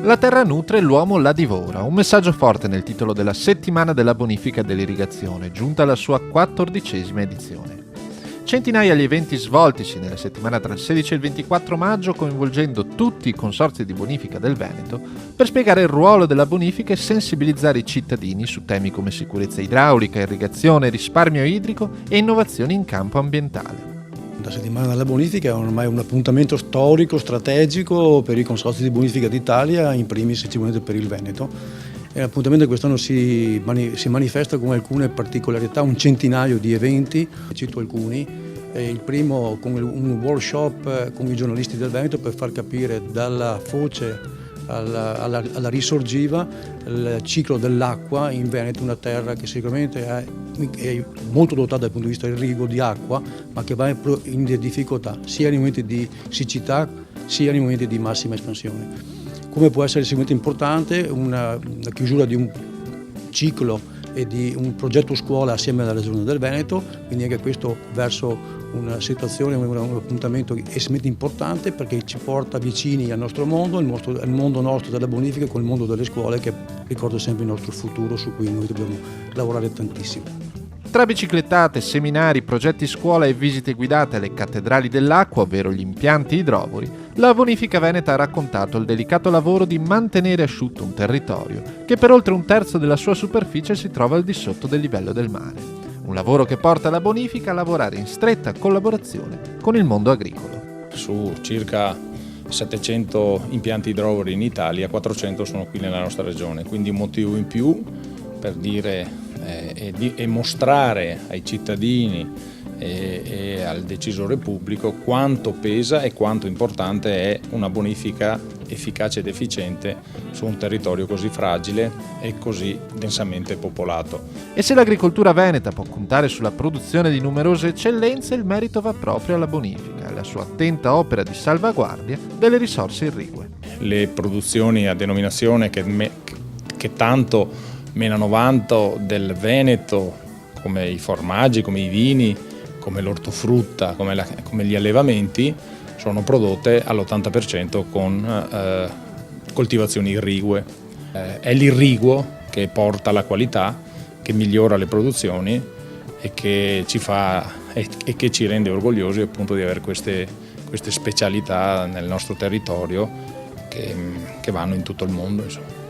La terra nutre, l'uomo la divora. Un messaggio forte nel titolo della settimana della bonifica e dell'irrigazione, giunta alla sua 14ª edizione. Centinaia gli eventi svoltisi nella settimana tra il 16 e il 24 maggio, coinvolgendo tutti i consorzi di bonifica del Veneto, per spiegare il ruolo della bonifica e sensibilizzare i cittadini su temi come sicurezza idraulica, irrigazione, risparmio idrico e innovazioni in campo ambientale. La settimana della bonifica è ormai un appuntamento storico, strategico per i consorzi di bonifica d'Italia, in primis sicuramente per il Veneto. E l'appuntamento quest'anno si manifesta con alcune particolarità, un centinaio di eventi, cito alcuni. Il primo con un workshop con i giornalisti del Veneto per far capire dalla foce alla risorgiva il ciclo dell'acqua in Veneto, una terra che sicuramente è molto dotata dal punto di vista irriguo di acqua, ma che va in difficoltà sia nei momenti di siccità sia nei momenti di massima espansione. Come può essere sicuramente importante la chiusura di un ciclo e di un progetto scuola assieme alla Regione del Veneto, quindi anche questo verso una situazione, un appuntamento estremamente importante perché ci porta vicini al nostro mondo, al mondo nostro della bonifica con il mondo delle scuole, che ricordo sempre il nostro futuro su cui noi dobbiamo lavorare tantissimo. Tra biciclettate, seminari, progetti scuola e visite guidate alle cattedrali dell'acqua, ovvero gli impianti idrovori, la Bonifica Veneta ha raccontato il delicato lavoro di mantenere asciutto un territorio che per oltre un terzo della sua superficie si trova al di sotto del livello del mare. Un lavoro che porta la bonifica a lavorare in stretta collaborazione con il mondo agricolo. Su circa 700 impianti idrovori in Italia, 400 sono qui nella nostra regione, quindi un motivo in più per dire e mostrare ai cittadini e al decisore pubblico quanto pesa e quanto importante è una bonifica efficace ed efficiente su un territorio così fragile e così densamente popolato. E se l'agricoltura veneta può contare sulla produzione di numerose eccellenze, il merito va proprio alla bonifica e alla sua attenta opera di salvaguardia delle risorse irrigue. Le produzioni a denominazione che tanto menano vanto del Veneto, come i formaggi, come i vini, come l'ortofrutta, come gli allevamenti, sono prodotte all'80% con coltivazioni irrigue. È l'irriguo che porta alla qualità, che migliora le produzioni e che ci rende orgogliosi appunto di avere queste specialità nel nostro territorio che vanno in tutto il mondo, insomma.